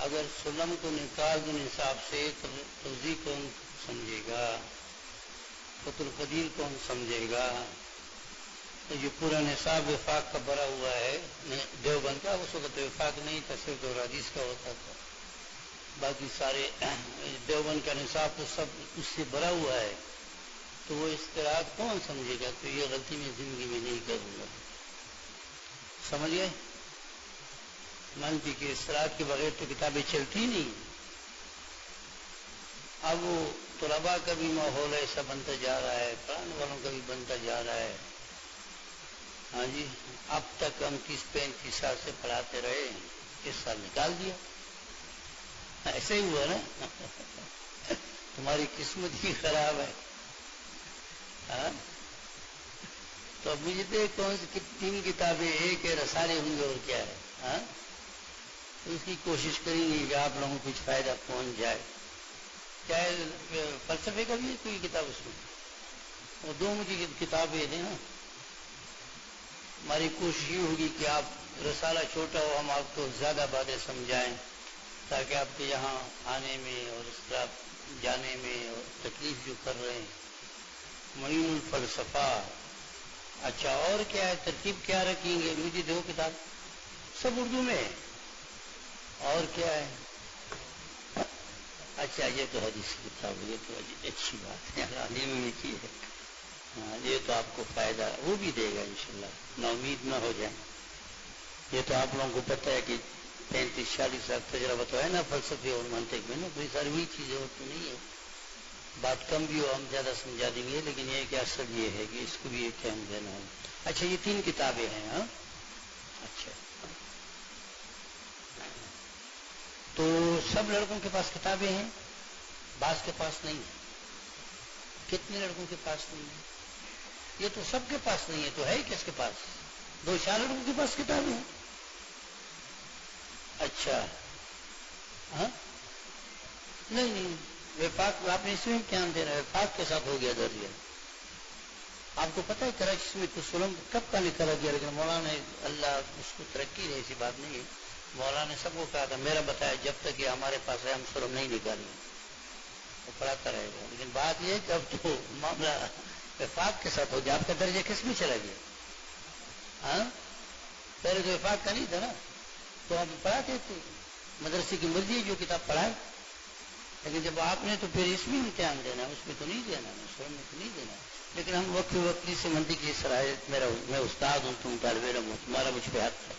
اگر سلم کو نکال دو نصاب سے تو توضیح کون سمجھے گا؟ قطر القدیر کون سمجھے گا؟ تو یہ پورا نصاب وفاق کا بھرا ہوا ہے دیوبند کا. اس وقت وفاق نہیں تھا، صرف دو حدیث کا ہوتا تھا. باقی سارے دیوبند کا نصاب تو سب اس سے بھرا ہوا ہے. تو وہ اشتراک کون سمجھے گا؟ تو یہ غلطی میں زندگی میں نہیں کروں گا. سمجھ گئے؟ منفی کے اشتراک کے بغیر تو کتابیں چلتی نہیں. اب وہ طلباء کا بھی ماحول ایسا بنتا جا رہا ہے، پڑھانے والوں کا بھی بنتا جا رہا ہے. ہاں جی، اب تک ہم 30-35 سال سے پڑھاتے رہے، اس سال نکال دیا. ایسے ہی ہوا نا. تمہاری قسمت ہی خراب ہے. ہاں تو اب مجھے دیکھ کون سی 3 کتابیں، ایک ہے رسالے ہوں گے اور کیا ہے. ہاں تو اس کی کوشش کریں گے کہ آپ لوگوں کو کچھ فائدہ پہنچ جائے. چاہے فلسفے کا بھی ہے کوئی کتاب اس میں، اور 2 مجھے کتابیں دیں نا. ہماری کوشش یہ ہوگی کہ آپ رسالہ چھوٹا ہو، ہم آپ کو زیادہ باتیں سمجھائیں تاکہ آپ کے یہاں آنے میں اور اس طرح جانے میں اور تکلیف جو کر رہے ہیں. معین الفلسفہ. اچھا اور کیا ہے؟ ترکیب کیا رکھیں گے؟ مجھے 2 کتاب سب اردو میں ہے. اور کیا ہے؟ اچھا یہ تو حدیث کی کتاب، یہ تو اچھی بات ہے، عالم میں کی ہے. ہاں یہ تو آپ کو فائدہ وہ بھی دے گا انشاءاللہ، نا امید نہ ہو جائیں. یہ تو آپ لوگوں کو پتہ ہے کہ 35-40 سال تجربہ تو ہے نا فلسفے اور منطق میں نا. کوئی ساری وہی چیزیں اور تو نہیں ہے. بات کم بھی ہو ہم زیادہ سمجھا دیں گے، لیکن یہ کہ اصل یہ ہے کہ اس کو بھی ایک ٹائم دینا ہے. اچھا یہ 3 کتابیں ہیں. ہاں اچھا تو سب لڑکوں کے پاس کتابیں ہیں، بعض کے پاس نہیں ہے. کتنے لڑکوں کے پاس نہیں ہے؟ یہ تو سب کے پاس نہیں ہے، تو ہے کس کے پاس؟ 2-4 لڑکوں کے پاس کتابیں ہیں. اچھا ہاں نہیں وفاق آپ نے اس میں کیا دے رہا ہے؟ وفاق کے ساتھ ہو گیا درجہ. آپ کو پتہ ہے کراچی میں کچھ سلم کب کا نکالا گیا، لیکن مولانا نے اللہ اس کو ترقی ہے، ایسی بات نہیں ہے. مولانا نے سب کو کہا تھا میرا بتایا جب تک یہ ہمارے پاس ہے ہم سلم نہیں نکالیں گے. وہ پڑھاتا رہے گا. لیکن بات یہ کہ اب تو معاملہ وفاق کے ساتھ ہو گیا. آپ کا درجہ کس میں چلا گیا؟ ہاں پہلے تو وفاق کا نہیں تھا نا، تو ہم پڑھاتے تھے مدرسے کی مرضی جو کتاب پڑھائے. لیکن جب آپ نے تو پھر اس میں امتحان دینا، اس میں تو نہیں دینا، سلم میں تو نہیں دینا. لیکن ہم وقت سے مندی کی صلاحیت، میں استاد ہوں، تم طالب علم ہو، تمہارا مجھ پہ حق ہے.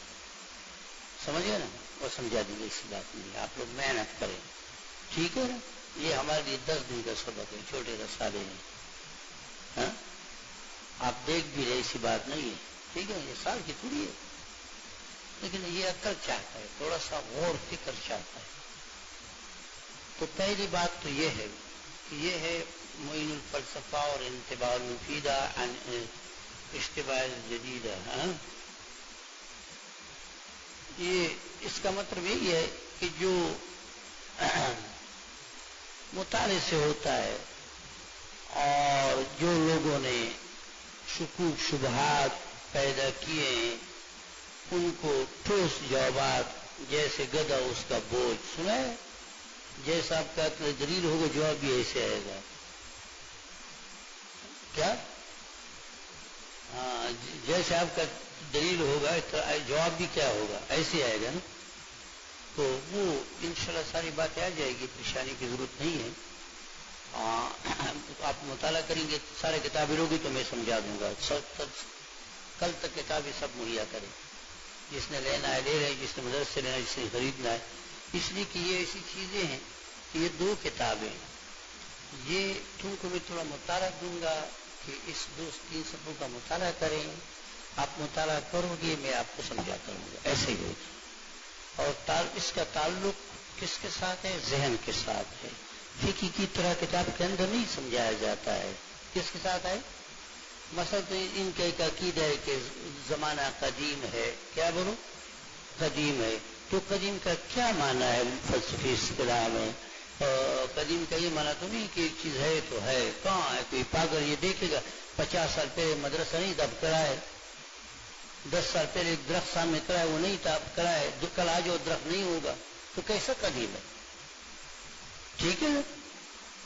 سمجھ گئے نا؟ وہ سمجھا دیں گے، ایسی بات نہیں. آپ لوگ محنت کریں، ٹھیک ہے نا؟ یہ ہمارے لیے 10 دن کا سبق ہے، چھوٹے رسالے ہیں. ہاں آپ دیکھ بھی رہے، ایسی بات نہیں ہے. ٹھیک ہے، یہ سال کی تھوڑی ہے، لیکن یہ عقل چاہتا ہے، تھوڑا سا غور فکر چاہتا ہے. تو پہلی بات تو یہ ہے کہ یہ ہے معین الفلسفہ اور انتباہ المفیدہ عن اشتباہ الجدیدہ. یہ اس کا مطلب یہی ہے کہ جو مطالعے سے ہوتا ہے اور جو لوگوں نے شکوک شبہات پیدا کیے ہیں ان کو ٹھوس جوابات، جیسے گدھا اس کا بوجھ. سنا ہے؟ جیسا آپ کا دلیل ہوگا جواب بھی ایسے آئے گا. کیا؟ ہاں جیسے آپ کا دلیل ہوگا جواب بھی کیا ہوگا، ایسے آئے گا نا. تو وہ انشاءاللہ ساری باتیں آ جائے گی، پریشانی کی ضرورت نہیں ہے. آپ مطالعہ کریں گے، سارے کتابیں لوگی تو میں سمجھا دوں گا. کل تک کتابیں سب مہیا کریں، جس نے لینا ہے لے رہے، جس نے مدرسے سے لینا ہے، جس نے خریدنا ہے. اس لیے کہ یہ ایسی چیزیں ہیں کہ یہ 2 کتابیں، یہ تم کو میں تھوڑا مطالعہ دوں گا کہ اس 2-3 صفحوں کا مطالعہ کریں. آپ مطالعہ کرو گے، میں آپ کو سمجھا کروں گا. ایسے ہی ہوگی. اور اس کا تعلق کس کے ساتھ ہے؟ ذہن کے ساتھ ہے. فقہ کی طرح کتاب کے اندر نہیں سمجھایا جاتا ہے. کس کے ساتھ ہے؟ مثلا تو ان کا ایک عقیدہ ہے کہ زمانہ قدیم ہے. کیا بولو؟ قدیم ہے. تو قدیم کا کیا معنی ہے فلسفی اصطلاح میں؟ قدیم کا یہ معنی تو نہیں کہ ایک چیز ہے تو ہے. کہاں ہے؟ کوئی پاگل یہ دیکھے گا 50 سال پہلے مدرسہ نہیں دب کرا ہے، 10 سال پہلے ایک درخت سامنے کرا ہے وہ نہیں تھا کرا ہے، کل آج وہ درخت نہیں ہوگا. تو کیسا قدیم ہے؟ ٹھیک ہے نا؟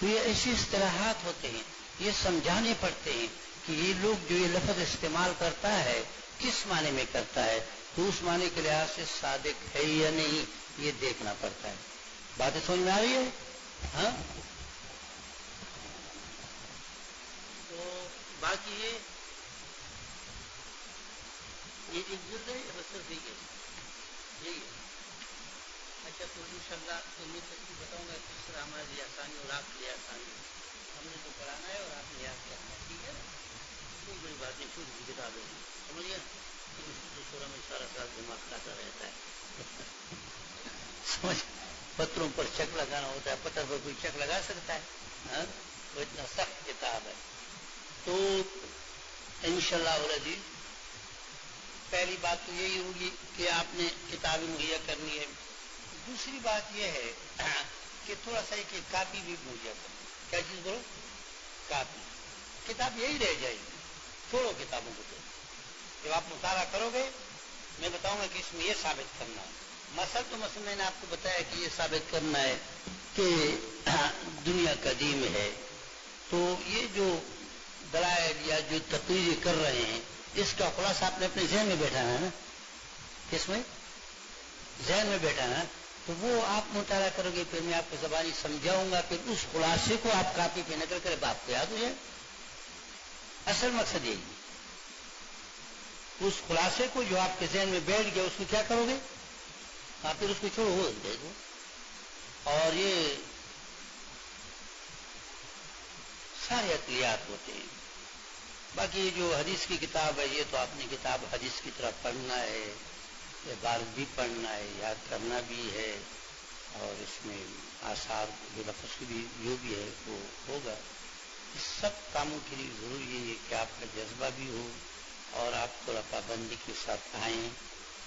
تو یہ ایسی اصطلاحات ہوتے ہیں، یہ سمجھانے پڑتے ہیں کہ یہ لوگ جو یہ لفظ استعمال کرتا ہے کس معنی میں کرتا ہے، تو اس معنی کے لحاظ سے صادق ہے یا نہیں یہ دیکھنا پڑتا ہے۔ باتیں سمجھ میں آ رہی ہے؟ ہاں، تو باقی یہ عزت ہے بس ٹھیک ہے یہی ہے۔ اچھا، تو ان شاء اللہ میں بتاؤں گا کس طرح ہمارے لیے آسانی اور آپ کے لیے آسانی ہے۔ ہم نے تو پڑھانا ہے اور آپ نے یاد کرنا ہے، ٹھیک ہے نا؟ کوئی بڑی بات نہیں، چھوٹی سی کتاب ہے، سمجھیے دوسرا میں سارا سال دماغ کھاتا رہتا ہے سمجھ، پتھروں پر چک لگانا ہوتا ہے، پتھر پر کوئی چک لگا سکتا ہے؟ ہاں، وہ اتنا سخت کتاب ہے۔ تو انشاءاللہ العزیز پہلی بات تو یہی ہوگی کہ آپ نے کتابیں مہیا کرنی ہے۔ دوسری بات یہ ہے کہ تھوڑا سا ایک کاپی بھی مہیا کریں۔ کیا چیز بولو؟ کاپی۔ کتاب یہی رہ جائے گی، چھوڑو کتابوں کو۔ جب آپ مطالعہ کرو گے میں بتاؤں گا کہ اس میں یہ ثابت کرنا ہے۔ مثلا میں نے آپ کو بتایا کہ یہ ثابت کرنا ہے کہ دنیا قدیم ہے، تو یہ جو دلائل یا جو تقریریں کر رہے ہیں اس کا خلاصہ آپ نے اپنے ذہن میں بیٹھانا ہے نا، کس میں؟ ذہن میں بیٹھانا ہے، تو وہ آپ مطالعہ کرو گے، پھر میں آپ کو زبانی سمجھاؤں گا، پھر اس خلاصے کو آپ کاپی پہ نقل کرے باپ کو یاد ہو جائے۔ اصل مقصد یہی، اس خلاصے کو جو آپ کے ذہن میں بیٹھ گیا اس کو کیا کرو گے؟ آپ پھر اس کو چھوڑو ہو جائے گا۔ اور یہ سارے عقلیات ہوتے ہیں۔ باقی یہ جو حدیث کی کتاب ہے یہ تو آپ نے کتاب حدیث کی طرف پڑھنا ہے، عبارت بھی پڑھنا ہے، یاد کرنا بھی ہے، اور اس میں آثار جو لفظ بھی جو بھی ہے وہ ہوگا۔ اس سب کاموں کے لیے ضروری ہے کہ آپ کا جذبہ بھی ہو اور آپ تھوڑا پابندی کے ساتھ آئیں۔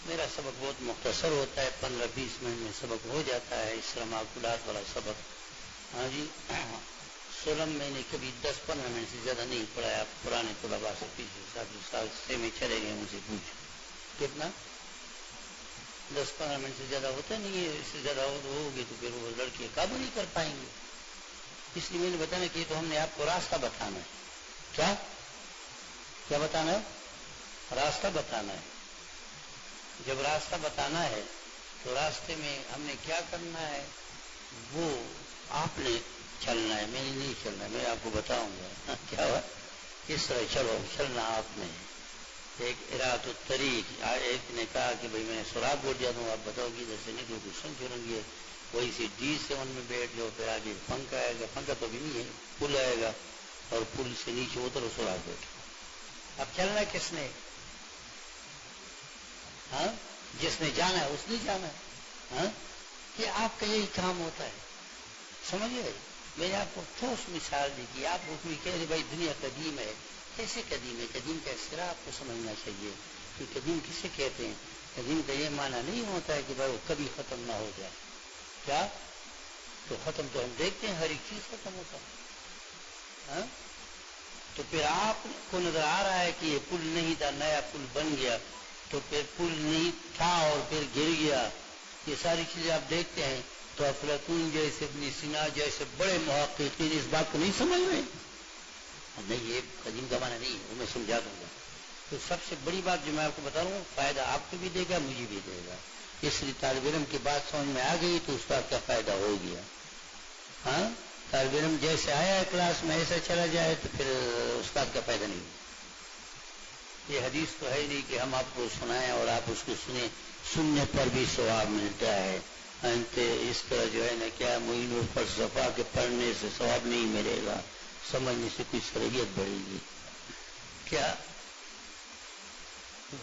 میرا سبق بہت مختصر ہوتا ہے، 15-20 منٹ میں سبق ہو جاتا ہے، اس طرح معقولات والا سبق۔ ہاں جی، سولم میں نے کبھی 10-15 منٹ سے زیادہ نہیں پڑھایا۔ آپ پرانے طلباء سے پیچھے سال سے میں چلے گئے، مجھے پوچھ کتنا 10-15 منٹ سے زیادہ ہوتا نہیں ہے، اس سے زیادہ ہوگی تو پھر وہ لڑکے قابو نہیں کر پائیں گے۔ اس لیے میں نے بتانا کہ تو ہم نے آپ کو راستہ بتانا ہے۔ کیا بتانا ہے؟ راستہ بتانا ہے۔ جب راستہ بتانا ہے تو راستے میں ہم نے کیا کرنا ہے وہ آپ نے چلنا ہے، میں نے نہیں چلنا ہے، میں آپ کو بتاؤں گا کیا ہوا کس طرح چلو، چلنا آپ نے۔ ایک اراد الطریق، ایک نے کہا کہ بھئی میں سراغ بول جاتا ہوں، آپ بتاؤ کہ ادھر سے نکلو کشن چلیں گے، وہی سے D7 میں بیٹھ جاؤ، پھر آگے پنکھا آئے گا، پنکھا تو بھی نہیں ہے، پل آئے گا اور پل سے نیچے اترو سراغ بیٹھو۔ اب چلنا کس نے؟ ہاں، جس نے جانا ہے اس نے جانا ہے۔ ہاں، کہ آپ کا یہی کام ہوتا ہے، سمجھے؟ میں نے آپ کو ٹھوس مثال دی کہ آپ کو کوئی کہہ رہے بھائی دنیا قدیم ہے، کیسے قدیم ہے؟ قدیم کا اصطلاح آپ کو سمجھنا چاہیے کہ قدیم کسے کہتے ہیں۔ قدیم کا یہ معنی نہیں ہوتا ہے کہ بھائی وہ کبھی ختم نہ ہو جائے۔ کیا تو ختم تو ہم دیکھتے ہیں، ہر ایک چیز ختم ہوتا ہے۔ ہاں، تو پھر آپ کو نظر آ رہا ہے کہ یہ پل نہیں تھا، نیا پل بن گیا، تو پھر پل نہیں تھا اور پھر گر گیا، یہ ساری چیزیں آپ دیکھتے ہیں۔ تو افلاطون جیسے ابن سینا جیسے بڑے محققین اس بات کو نہیں سمجھ رہے؟ نہیں، یہ قدیم کا معنی نہیں ہے، وہ میں سمجھا دوں گا۔ تو سب سے بڑی بات جو میں آپ کو بتا رہا ہوں، فائدہ آپ کو بھی دے گا، مجھے بھی دے گا۔ اس لیے طالب علم کی بات سمجھ میں آ گئی تو استاد کا فائدہ ہو گیا۔ ہاں، طالب علم جیسے آیا ہے کلاس میں ایسا چلا جائے تو پھر استاد کا فائدہ نہیں ہوگا۔ یہ حدیث تو ہے نہیں کہ ہم آپ کو سنائیں اور آپ اس کو سنیں، سننے پر بھی ثواب ملتا ہے۔ اس طرح جو ہے نا کیا معین الفلسفہ کے پڑھنے سے ثواب نہیں ملے گا، سمجھنے سے کوئی صلاحیت بڑھے گی۔ کیا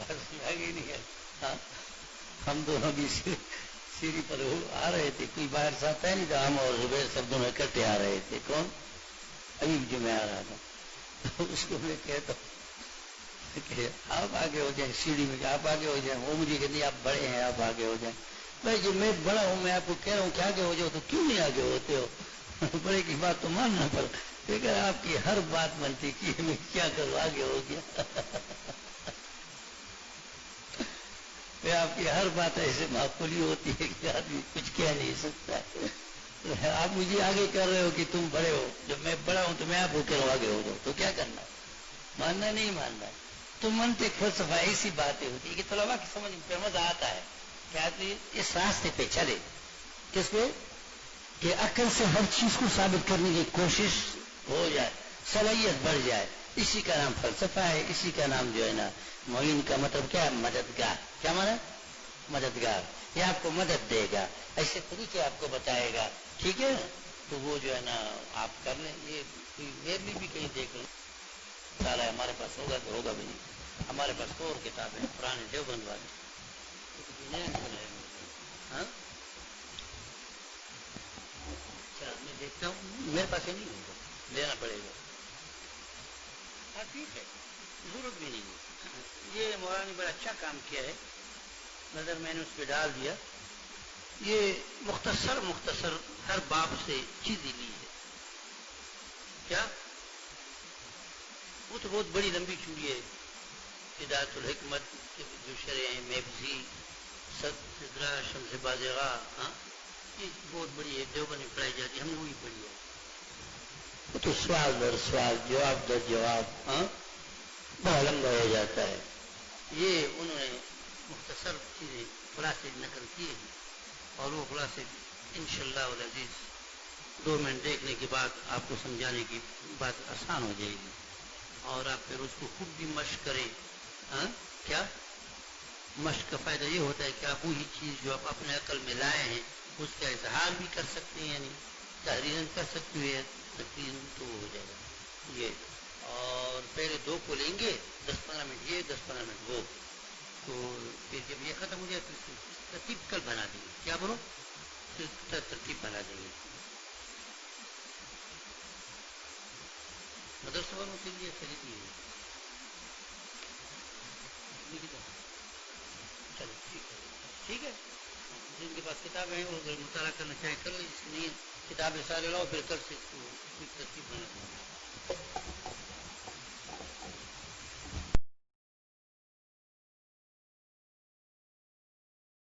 آگے نہیں ہے؟ ہاں، ہم دونوں بھی سیڑھی پر آ رہے تھے، کوئی باہر سے آتا ہے نہیں تھا، ہم اور زبیر سب دونوں اکٹھے آ رہے تھے۔ کون؟ ایوب جو میں آ رہا تھا، اس کو میں کہتا ہوں کہ آپ آگے ہو جائیں، سیڑھی میں آپ آگے ہو جائیں، وہ مجھے کہتے ہیں آپ بڑے ہیں آپ آگے ہو جائیں۔ بھائی جو میں بڑا ہوں میں آپ کو کہہ رہا ہوں کہ آگے ہو جاؤ تو کیوں نہیں آگے ہوتے ہو؟ بڑے کی بات تو ماننا پڑا، لیکن آپ کی ہر بات منتی کی میں کیا کروں، آگے ہو گیا۔ پھر آپ کی ہر بات ایسے معقولی ہوتی ہے کہ آدمی کچھ کہہ نہیں سکتا. آپ مجھے آگے کر رہے ہو کہ تم بڑے ہو، جب میں بڑا ہوں تو میں آپ کو کرو آگے ہو جاؤ، تو کیا کرنا؟ ماننا نہیں ماننا. تو منطق فلسفہ ایسی باتیں ہوتی ہے کہ طلبا کی سمجھ پہ مزہ آتا ہے کہ آدمی اس راستے پہ چلے. کس پہ؟ کہ عقل سے ہر چیز کو ثابت کرنے کی کوشش ہو جائے، صلاحیت بڑھ جائے. اسی کا نام فلسفہ ہے، اسی کا نام جو ہے نا معین کا مطلب کیا ہے؟ مددگار. کیا مانا؟ مددگار. یہ آپ کو مدد دے گا، ایسے طریقے آپ کو بتائے گا. ٹھیک ہے، تو وہ جو ہے نا آپ کر لیں. یہ میرے بھی کہیں دیکھ لیں سال ہے، ہمارے پاس ہوگا تو ہوگا بھی نہیں. ہمارے پاس اور کتابیں پرانے دیوبند والے. ہاں اچھا، میں دیکھتا ہوں، میرے پاس ہی نہیں ہوگا، لینا پڑے گا. ہاں ٹھیک ہے، ضرورت بھی نہیں ہے. یہ مولانا نے بڑا اچھا کام کیا ہے، نظر میں نے اس پہ ڈال دیا. یہ مختصر مختصر ہر باب سے چیزیں لی ہے. کیا؟ وہ تو بہت بڑی لمبی چوڑی ہے. ہدایت الحکمت جو شرح ہیں، میبزی، صدرہ شمس بازغہ، ہاں یہ بہت بڑی ہے، دیوبند میں پڑھائی جاتی ہے، ہم نے وہی پڑھی ہے. وہ تو سوال در سوال، جواب در جواب، ہاں بہت لمبا ہو جاتا ہے. یہ انہوں نے مختصر چیزیں خلاصے نقل کیے ہیں، اور وہ خلاصے انشاءاللہ العزیز 2 منٹ دیکھنے کے بعد آپ کو سمجھانے کی بات آسان ہو جائے گی، اور آپ پھر اس کو خود بھی مشق کریں. ہاں کیا مشق کا فائدہ یہ ہوتا ہے کہ آپ وہی چیز جو آپ اپنے عقل میں لائے ہیں اس کا اظہار بھی کر سکتے ہیں، یعنی تحریراً کر سکتے ہیں، تقریراً تو ہو جائے گا یہ. اور پہلے 2 کو لیں گے، 10-15 منٹ یہ، 10-15 منٹ وہ. تو پھر جب یہ ختم ہو جائے تو ترتیب کل بنا دیں گے. کیا بولو؟ ترتیب بنا دیں گے. مدرسہ والوں کے لیے خریدی ہے. چلو ٹھیک ہے. جن کے پاس کتابیں ہیں وہ اگر مطالعہ کرنا چاہے کر لیں، اس لیے کتابیں سارے لاؤ، پھر کل سے اس کو ترتیب بنا دیں.